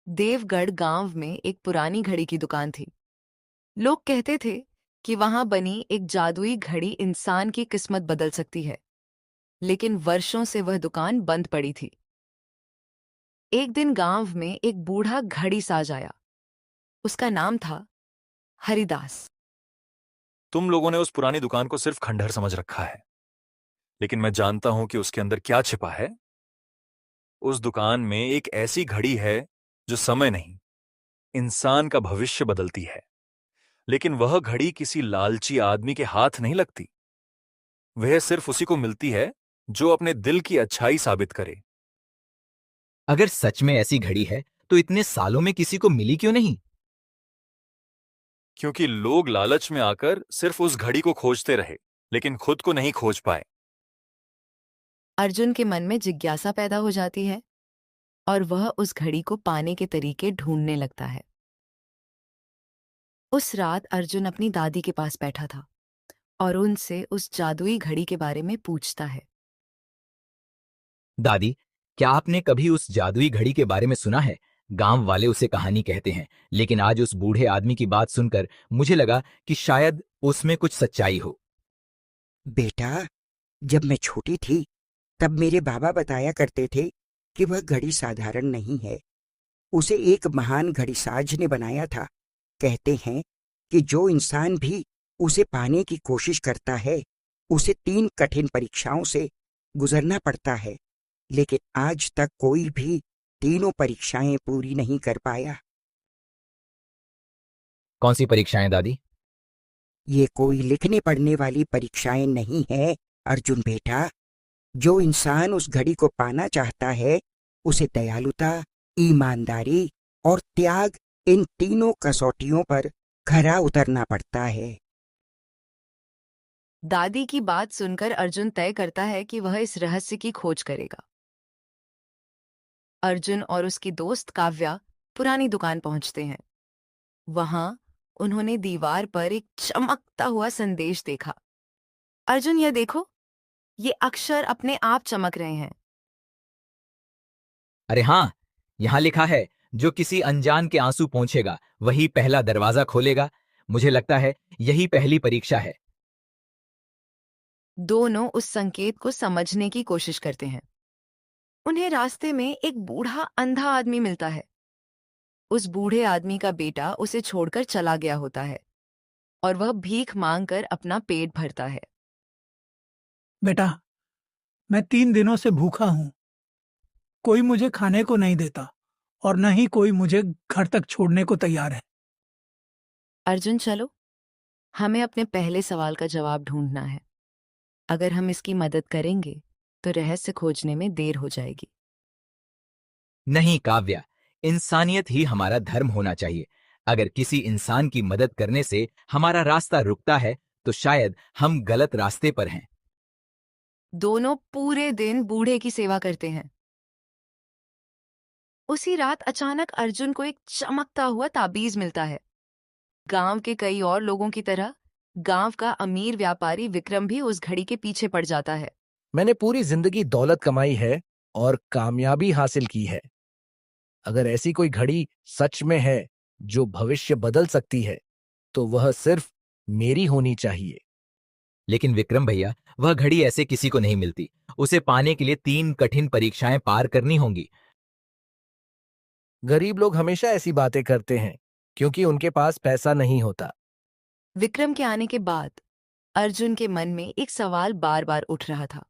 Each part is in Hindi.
देवगढ़ गांव में एक पुरानी घड़ी की दुकान थी। लोग कहते थे कि वहां बनी एक जादुई घड़ी इंसान की किस्मत बदल सकती है, लेकिन वर्षों से वह दुकान बंद पड़ी थी। एक दिन गांव में एक बूढ़ा घड़ी साज आया। उसका नाम था हरिदास। तुम लोगों ने उस पुरानी दुकान को सिर्फ खंडहर समझ रखा है, लेकिन मैं जानता हूं कि उसके अंदर क्या छिपा है। उस दुकान में एक ऐसी घड़ी है जो समय नहीं, इंसान का भविष्य बदलती है। लेकिन वह घड़ी किसी लालची आदमी के हाथ नहीं लगती। वह सिर्फ उसी को मिलती है जो अपने दिल की अच्छाई साबित करे। अगर सच में ऐसी घड़ी है तो इतने सालों में किसी को मिली क्यों नहीं? क्योंकि लोग लालच में आकर सिर्फ उस घड़ी को खोजते रहे, लेकिन खुद को नहीं खोज पाए। अर्जुन के मन में जिज्ञासा पैदा हो जाती है और वह उस घड़ी को पाने के तरीके ढूंढने लगता है। उस रात अर्जुन अपनी दादी के पास बैठा था और उनसे उस जादुई घड़ी के बारे में पूछता है। दादी, क्या आपने कभी उस जादुई घड़ी के बारे में सुना है? गांव वाले उसे कहानी कहते हैं, लेकिन आज उस बूढ़े आदमी की बात सुनकर मुझे लगा कि शायद उसमें कुछ सच्चाई हो। बेटा, जब मैं छोटी थी तब मेरे बाबा बताया करते थे कि वह घड़ी साधारण नहीं है। उसे एक महान घड़ीसाज ने बनाया था। कहते हैं कि जो इंसान भी उसे पाने की कोशिश करता है, उसे 3 कठिन परीक्षाओं से गुजरना पड़ता है, लेकिन आज तक कोई भी तीनों परीक्षाएं पूरी नहीं कर पाया। कौन सी परीक्षाएं दादी? ये कोई लिखने पढ़ने वाली परीक्षाएं नहीं है, अर्जुन बेटा। जो इंसान उस घड़ी को पाना चाहता है, उसे दयालुता, ईमानदारी और त्याग, इन तीनों कसौटियों पर खरा उतरना पड़ता है। दादी की बात सुनकर अर्जुन तय करता है कि वह इस रहस्य की खोज करेगा। अर्जुन और उसकी दोस्त काव्या पुरानी दुकान पहुंचते हैं। वहां उन्होंने दीवार पर एक चमकता हुआ संदेश देखा। अर्जुन, यह देखो, ये अक्षर अपने आप चमक रहे हैं। अरे हाँ, यहाँ लिखा है, जो किसी अनजान के आंसू पोंछेगा वही पहला दरवाजा खोलेगा। मुझे लगता है यही पहली परीक्षा है। दोनों उस संकेत को समझने की कोशिश करते हैं। उन्हें रास्ते में एक बूढ़ा अंधा आदमी मिलता है। उस बूढ़े आदमी का बेटा उसे छोड़कर चला गया होता है और वह भीख मांगकर अपना पेट भरता है। बेटा, मैं 3 दिनों से भूखा हूँ। कोई मुझे खाने को नहीं देता और न ही कोई मुझे घर तक छोड़ने को तैयार है। अर्जुन, चलो, हमें अपने पहले सवाल का जवाब ढूंढना है। अगर हम इसकी मदद करेंगे तो रहस्य खोजने में देर हो जाएगी। नहीं काव्या, इंसानियत ही हमारा धर्म होना चाहिए। अगर किसी इंसान की मदद करने से हमारा रास्ता रुकता है तो शायद हम गलत रास्ते पर हैं। दोनों पूरे दिन बूढ़े की सेवा करते हैं। उसी रात अचानक अर्जुन को एक चमकता हुआ ताबीज मिलता है। गांव के कई और लोगों की तरह गांव का अमीर व्यापारी विक्रम भी उस घड़ी के पीछे पड़ जाता है। मैंने पूरी जिंदगी दौलत कमाई है और कामयाबी हासिल की है। अगर ऐसी कोई घड़ी सच में है जो भविष्य बदल सकती है, तो वह सिर्फ मेरी होनी चाहिए। लेकिन विक्रम भैया, वह घड़ी ऐसे किसी को नहीं मिलती। उसे पाने के लिए 3 कठिन परीक्षाएं पार करनी होंगी। गरीब लोग हमेशा ऐसी बातें करते हैं क्योंकि उनके पास पैसा नहीं होता। विक्रम के आने के बाद अर्जुन के मन में एक सवाल बार बार उठ रहा था।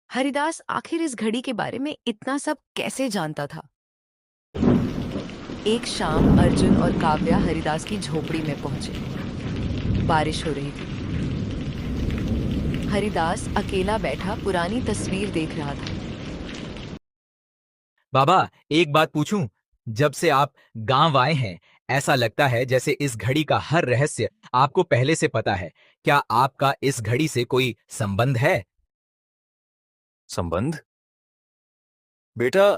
हरिदास आखिर इस घड़ी के बारे में इतना सब कैसे जानता था? एक शाम अर्जुन और काव्या हरिदास की झोपड़ी में पहुंचे। बारिश हो रही थी। हरिदास अकेला बैठा पुरानी तस्वीर देख रहा था। बाबा, एक बात पूछूं? जब से आप गांव आए हैं, ऐसा लगता है जैसे इस घड़ी का हर रहस्य आपको पहले से पता है। क्या आपका इस घड़ी से कोई संबंध है? संबंध? बेटा,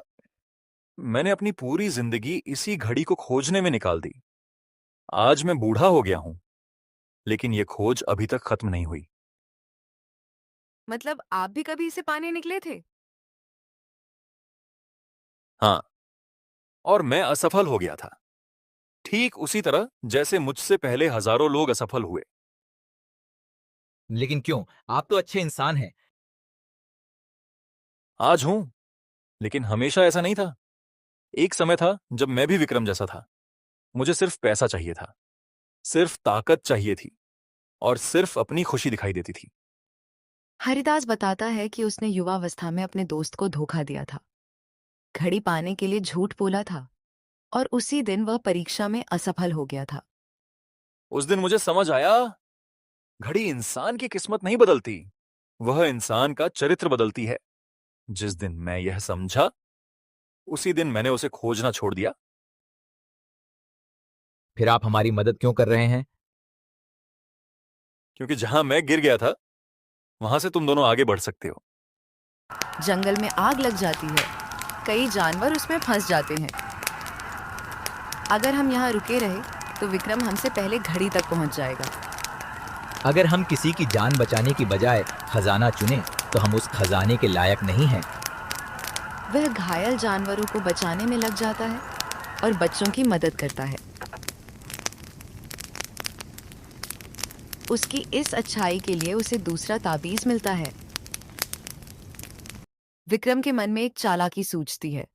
मैंने अपनी पूरी जिंदगी इसी घड़ी को खोजने में निकाल दी। आज मैं बूढ़ा हो गया हूं, लेकिन यह खोज अभी तक खत्म नहीं हुई। मतलब आप भी कभी इसे पाने निकले थे? हाँ, और मैं असफल हो गया था, ठीक उसी तरह जैसे मुझसे पहले हजारों लोग असफल हुए। लेकिन क्यों? आप तो अच्छे इंसान हैं। आज हूं, लेकिन हमेशा ऐसा नहीं था। एक समय था जब मैं भी विक्रम जैसा था। मुझे सिर्फ पैसा चाहिए था, सिर्फ ताकत चाहिए थी, और सिर्फ अपनी खुशी दिखाई देती थी। हरिदास बताता है कि उसने युवावस्था में अपने दोस्त को धोखा दिया था, घड़ी पाने के लिए झूठ बोला था, और उसी दिन वह परीक्षा में असफल हो गया था। उस दिन मुझे समझ आया, घड़ी इंसान की किस्मत नहीं बदलती, वह इंसान का चरित्र बदलती है। जिस दिन मैं यह समझा, उसी दिन मैंने उसे खोजना छोड़ दिया। फिर आप हमारी मदद क्यों कर रहे हैं? क्योंकि जहां मैं गिर गया था, वहां से तुम दोनों आगे बढ़ सकते हो। जंगल में आग लग जाती है, कई जानवर उसमें फंस जाते हैं। अगर हम यहाँ रुके रहे तो विक्रम हमसे पहले घड़ी तक पहुँच जाएगा। अगर हम किसी की जान बचाने की बजाय खजाना चुने तो हम उस खजाने के लायक नहीं हैं। वह घायल जानवरों को बचाने में लग जाता है और बच्चों की मदद करता है। उसकी इस अच्छाई के लिए उसे दूसरा ताबीज मिलता है। विक्रम के मन में एक चालाकी सूझती है।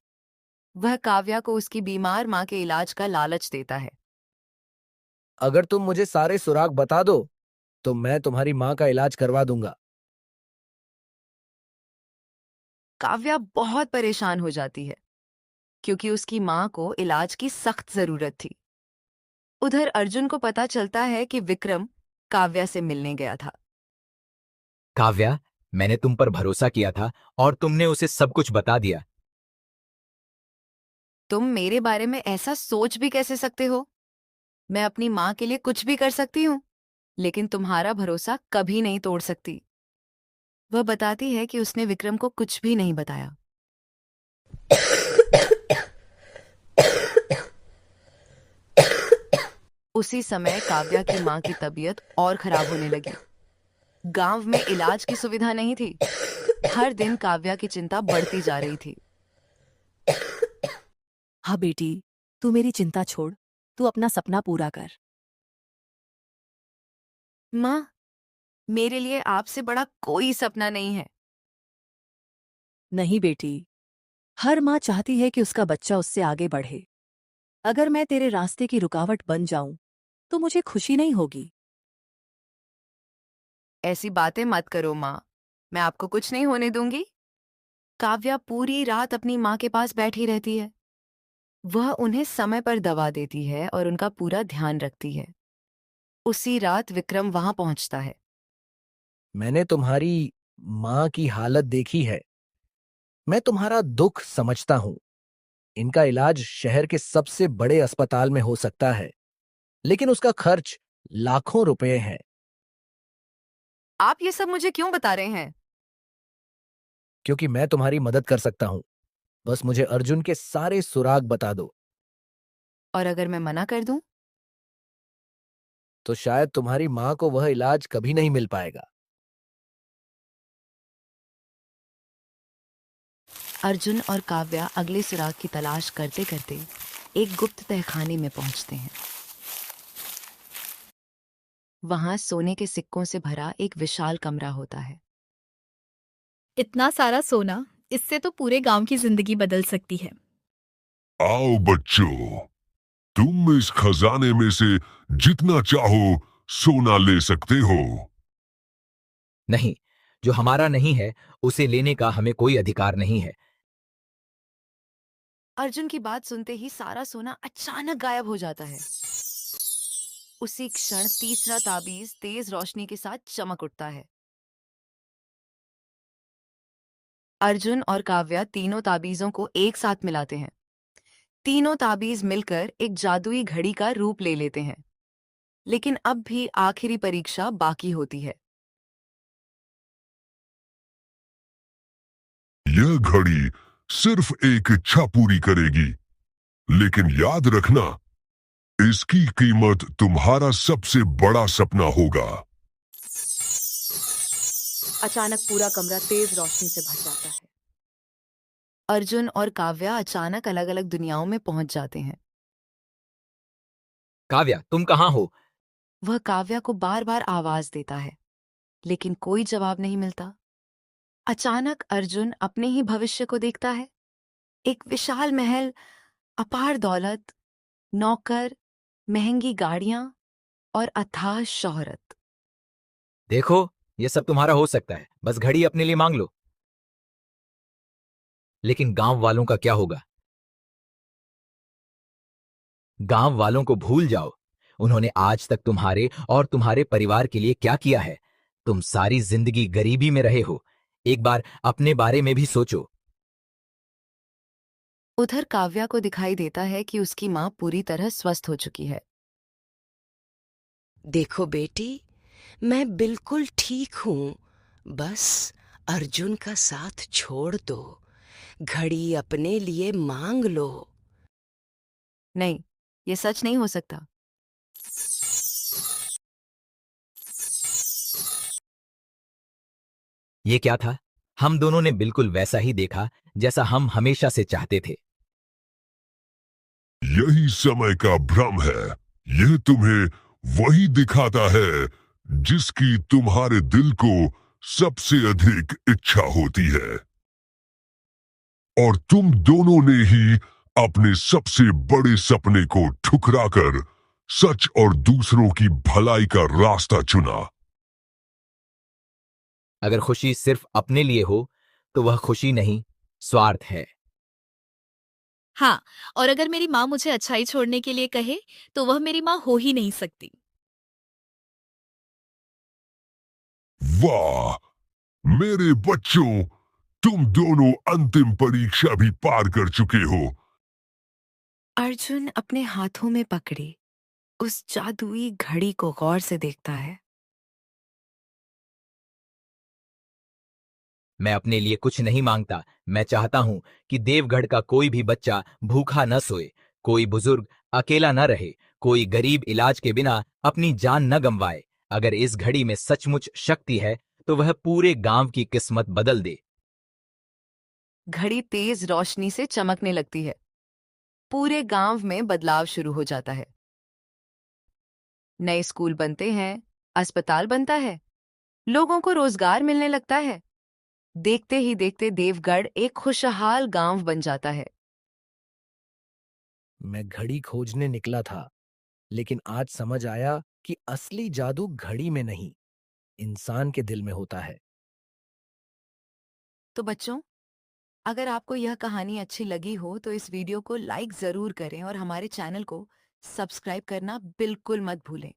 वह काव्या को उसकी बीमार मां के इलाज का लालच देता है। अगर तुम मुझे सारे सुराग बता दो तो मैं तुम्हारी माँ का इलाज करवा दूंगा। काव्या बहुत परेशान हो जाती है क्योंकि उसकी मां को इलाज की सख्त जरूरत थी। उधर अर्जुन को पता चलता है कि विक्रम काव्या से मिलने गया था। काव्या, मैंने तुम पर भरोसा किया था और तुमने उसे सब कुछ बता दिया। तुम मेरे बारे में ऐसा सोच भी कैसे सकते हो? मैं अपनी मां के लिए कुछ भी कर सकती हूँ, लेकिन तुम्हारा भरोसा कभी नहीं तोड़ सकती। वह बताती है कि उसने विक्रम को कुछ भी नहीं बताया। उसी समय काव्या की मां की तबीयत और खराब होने लगी। गांव में इलाज की सुविधा नहीं थी। हर दिन काव्या की चिंता बढ़ती जा रही थी। हाँ बेटी, तू मेरी चिंता छोड़, तू अपना सपना पूरा कर। मां, मेरे लिए आपसे बड़ा कोई सपना नहीं है। नहीं बेटी, हर माँ चाहती है कि उसका बच्चा उससे आगे बढ़े। अगर मैं तेरे रास्ते की रुकावट बन जाऊं तो मुझे खुशी नहीं होगी। ऐसी बातें मत करो मां, मैं आपको कुछ नहीं होने दूंगी। काव्या पूरी रात अपनी मां के पास बैठी रहती है। वह उन्हें समय पर दवा देती है और उनका पूरा ध्यान रखती है। उसी रात विक्रम वहां पहुंचता है। मैंने तुम्हारी माँ की हालत देखी है। मैं तुम्हारा दुख समझता हूँ। इनका इलाज शहर के सबसे बड़े अस्पताल में हो सकता है, लेकिन उसका खर्च लाखों रुपए है। आप ये सब मुझे क्यों बता रहे हैं? क्योंकि मैं तुम्हारी मदद कर सकता हूँ। बस मुझे अर्जुन के सारे सुराग बता दो, और अगर मैं मना कर दूं? तो शायद तुम्हारी माँ को वह इलाज कभी नहीं मिल पाएगा। अर्जुन और काव्या अगले सुराग की तलाश करते करते एक गुप्त तहखाने में पहुंचते हैं। वहां सोने के सिक्कों से भरा एक विशाल कमरा होता है। इतना सारा सोना, इससे तो पूरे गांव की जिंदगी बदल सकती है। आओ बच्चों, तुम इस खजाने में से जितना चाहो सोना ले सकते हो। नहीं, जो हमारा नहीं है उसे लेने का हमें कोई अधिकार नहीं है। अर्जुन की बात सुनते ही सारा सोना अचानक गायब हो जाता है। उसी क्षण तीसरा ताबीज तेज रोशनी के साथ चमक उठता है। अर्जुन और काव्या तीनों ताबीजों को एक साथ मिलाते हैं। तीनों ताबीज मिलकर एक जादुई घड़ी का रूप ले लेते हैं। लेकिन अब भी आखिरी परीक्षा बाकी होती है। यह घड़ी सिर्फ एक इच्छा पूरी करेगी, लेकिन याद रखना, इसकी कीमत तुम्हारा सबसे बड़ा सपना होगा। अचानक पूरा कमरा तेज रोशनी से भर जाता है। अर्जुन और काव्या अचानक अलग अलग दुनियाओं में पहुंच जाते हैं। काव्या, तुम कहाँ हो? वह काव्या को बार बार आवाज देता है, लेकिन कोई जवाब नहीं मिलता। अचानक अर्जुन अपने ही भविष्य को देखता है। एक विशाल महल, अपार दौलत, नौकर, महंगी गाड़ियां और अथाह शोहरत। देखो, ये सब तुम्हारा हो सकता है, बस घड़ी अपने लिए मांग लो। लेकिन गांव वालों का क्या होगा? गांव वालों को भूल जाओ। उन्होंने आज तक तुम्हारे और तुम्हारे परिवार के लिए क्या किया है? तुम सारी जिंदगी गरीबी में रहे हो। एक बार अपने बारे में भी सोचो। उधर काव्या को दिखाई देता है कि उसकी मां पूरी तरह स्वस्थ हो चुकी है। देखो बेटी, मैं बिल्कुल ठीक हूँ। बस अर्जुन का साथ छोड़ दो। घड़ी अपने लिए मांग लो। नहीं, ये सच नहीं हो सकता। ये क्या था? हम दोनों ने बिल्कुल वैसा ही देखा जैसा हम हमेशा से चाहते थे। यही समय का भ्रम है। यह तुम्हें वही दिखाता है जिसकी तुम्हारे दिल को सबसे अधिक इच्छा होती है। और तुम दोनों ने ही अपने सबसे बड़े सपने को ठुकराकर सच और दूसरों की भलाई का रास्ता चुना। अगर खुशी सिर्फ अपने लिए हो तो वह खुशी नहीं, स्वार्थ है। हाँ, और अगर मेरी माँ मुझे अच्छाई छोड़ने के लिए कहे तो वह मेरी माँ हो ही नहीं सकती। वाह मेरे बच्चों, तुम दोनों अंतिम परीक्षा भी पार कर चुके हो। अर्जुन अपने हाथों में पकड़ी उस जादुई घड़ी को गौर से देखता है। मैं अपने लिए कुछ नहीं मांगता। मैं चाहता हूं कि देवगढ़ का कोई भी बच्चा भूखा न सोए, कोई बुजुर्ग अकेला न रहे, कोई गरीब इलाज के बिना अपनी जान न गंवाए। अगर इस घड़ी में सचमुच शक्ति है तो वह पूरे गांव की किस्मत बदल दे। घड़ी तेज रोशनी से चमकने लगती है। पूरे गांव में बदलाव शुरू हो जाता है। नए स्कूल बनते हैं, अस्पताल बनता है, लोगों को रोजगार मिलने लगता है। देखते ही देखते देवगढ़ एक खुशहाल गांव बन जाता है। मैं घड़ी खोजने निकला था, लेकिन आज समझ आया कि असली जादू घड़ी में नहीं, इंसान के दिल में होता है। तो बच्चों, अगर आपको यह कहानी अच्छी लगी हो तो इस वीडियो को लाइक जरूर करें और हमारे चैनल को सब्सक्राइब करना बिल्कुल मत भूलें।